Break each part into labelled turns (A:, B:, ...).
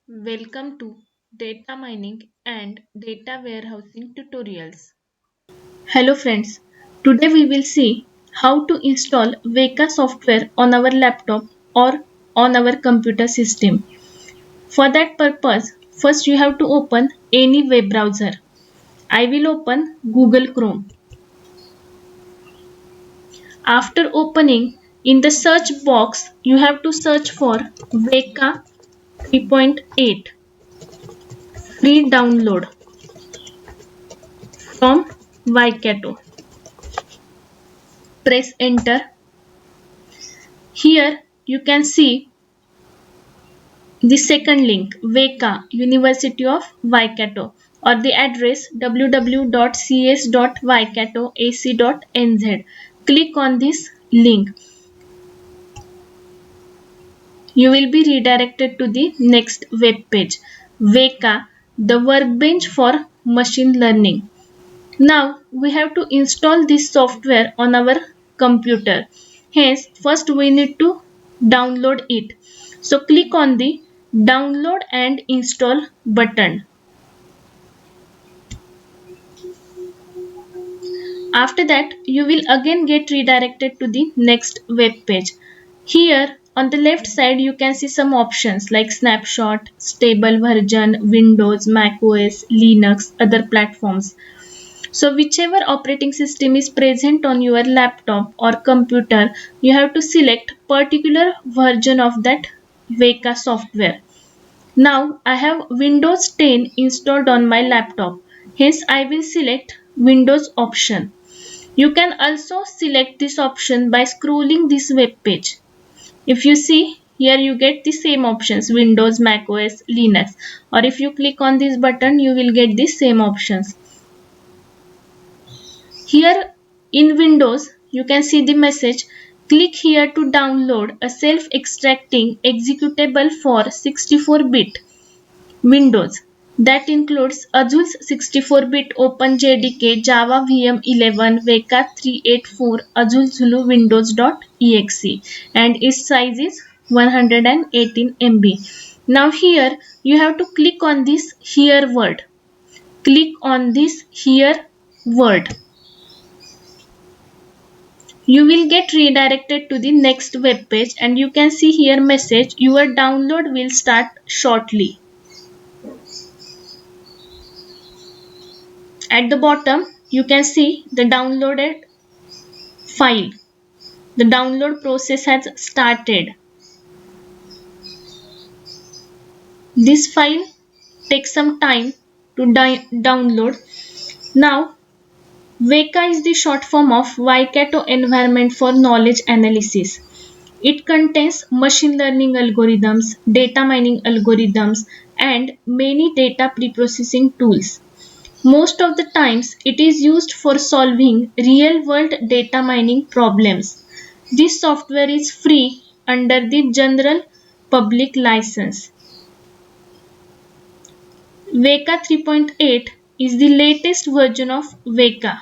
A: Welcome to Data Mining and Data Warehousing Tutorials. Hello friends, today we will see how to install Weka software on our laptop or on our computer system. For that purpose, first you have to open any web browser. I will open Google Chrome. After opening, in the search box, you have to search for Weka 3.8 free download from Waikato. Press enter. Here you can see the second link, Weka, University of Waikato, or the address www.cs.waikatoac.nz. Click on this link. You will be redirected to the next web page, Weka, the workbench for machine learning. Now we have to install this software on our computer. Hence, first we need to download it. So click on the download and install button. After that, you will again get redirected to the next web page. Here on the left side, you can see some options like snapshot, stable version, Windows, Mac OS, Linux, other platforms. So whichever operating system is present on your laptop or computer, you have to select particular version of that Weka software. Now I have Windows 10 installed on my laptop. Hence I will select Windows option. You can also select this option by scrolling this web page. If you see here, you get the same options, Windows, Mac OS, Linux, or if you click on this button you will get the same options. Here in Windows, you can see the message, click here to download a self-extracting executable for 64-bit Windows. That includes Azure's 64-bit OpenJDK, Java VM 11, Weka 384, Azure Zulu Windows.exe, and its size is 118 MB. Now here you have to click on this here word. Click on this here word. You will get redirected to the next web page and you can see here message, your download will start shortly. At the bottom you can see the downloaded file. The download process has started. This file takes some time to download. Now Weka is the short form of Waikato Environment for Knowledge Analysis. It contains machine learning algorithms, data mining algorithms, and many data preprocessing tools. Most of the times, it is used for solving real-world data mining problems. This software is free under the general public license. Weka 3.8 is the latest version of Weka.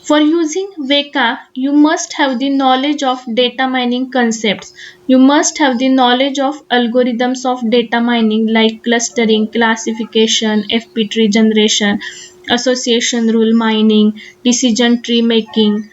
A: For using Weka, you must have the knowledge of data mining concepts. You must have the knowledge of algorithms of data mining like clustering, classification, FP tree generation, association rule mining, decision tree making.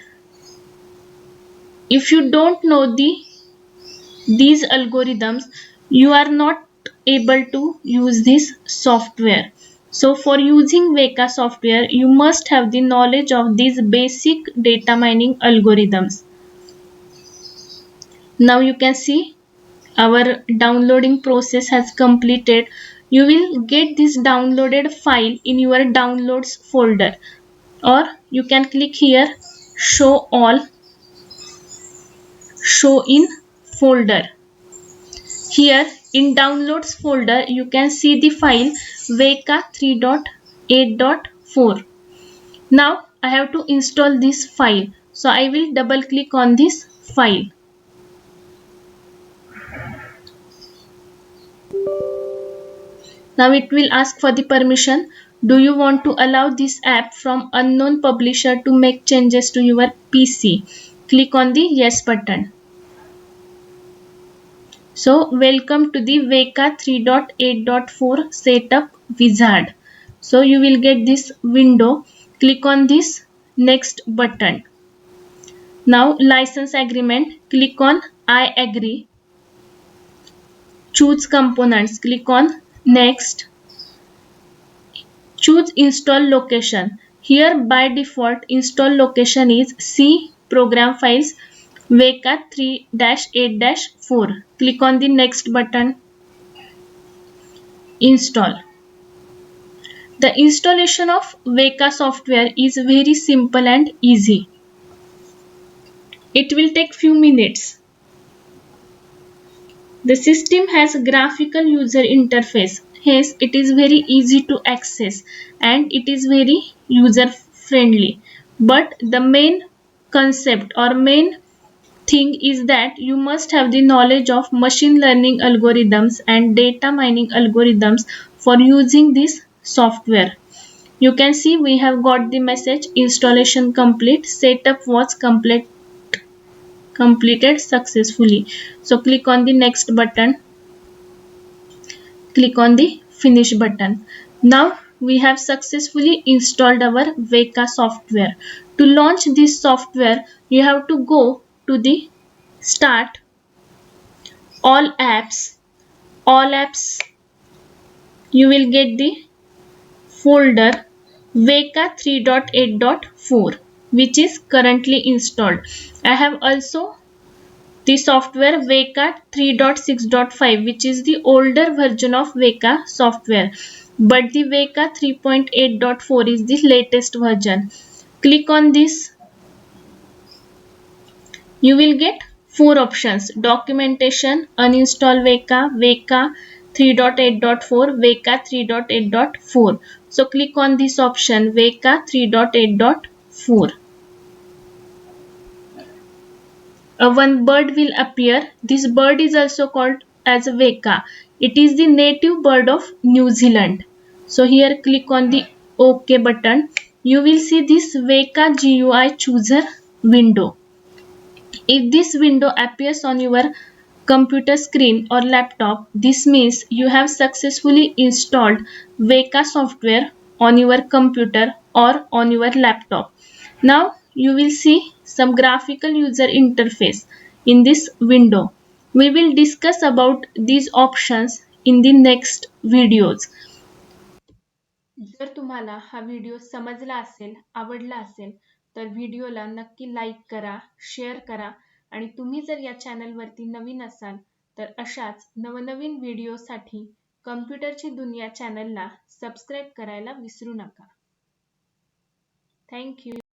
A: If you don't know these algorithms, you are not able to use this software. So for using Weka software, you must have the knowledge of these basic data mining algorithms. Now you can see our downloading process has completed. You will get this downloaded file in your downloads folder, or you can click here show all, show in folder. Here in downloads folder you can see the file Weka 3.8.4. Now I have to install this file. So I will double click on this file. Now it will ask for the permission. Do you want to allow this app from unknown publisher to make changes to your PC? Click on the yes button. So welcome to the Weka 3.8.4 setup wizard. So you will get this window. Click on this next button. Now license agreement, click on I agree. Choose components, click on next. Choose install location. Here by default install location is C program files Weka 3-8-4. Click on the next button. Install. The installation of Weka software is very simple and easy. It will take few minutes. The system has a graphical user interface. Hence, it is very easy to access and it is very user friendly. But the main concept or main thing is that you must have the knowledge of machine learning algorithms and data mining algorithms for using this software. You can see we have got the message installation complete, setup was completed successfully. So click on the next button, click on the finish button. Now we have successfully installed our Weka software. To launch this software, you have to go to the start, all apps, you will get the folder Weka 3.8.4 which is currently installed. I have also the software Weka 3.6.5 which is the older version of Weka software, but the Weka 3.8.4 is the latest version. Click on this. You will get four options: documentation, uninstall Weka, Weka 3.8.4, Weka 3.8.4. So click on this option Weka 3.8.4. One bird will appear. This bird is also called as a Weka. It is the native bird of New Zealand. So here click on the OK button. You will see this Weka GUI chooser window. If this window appears on your computer screen or laptop, this means you have successfully installed Weka software on your computer or on your laptop. Now you will see some graphical user interface in this window. We will discuss about these options in the next videos. जर तुम्हाला हा video समजला असेल, आवडला असेल, तर व्हिडिओला नक्की लाईक करा, शेअर करा आणि तुम्ही जर या चॅनलवरती नवीन असाल, तर अशाच नवनवीन व्हिडिओसाठी कम्प्युटरची दुनिया चॅनलला सबस्क्राईब करायला विसरू नका. Thank you.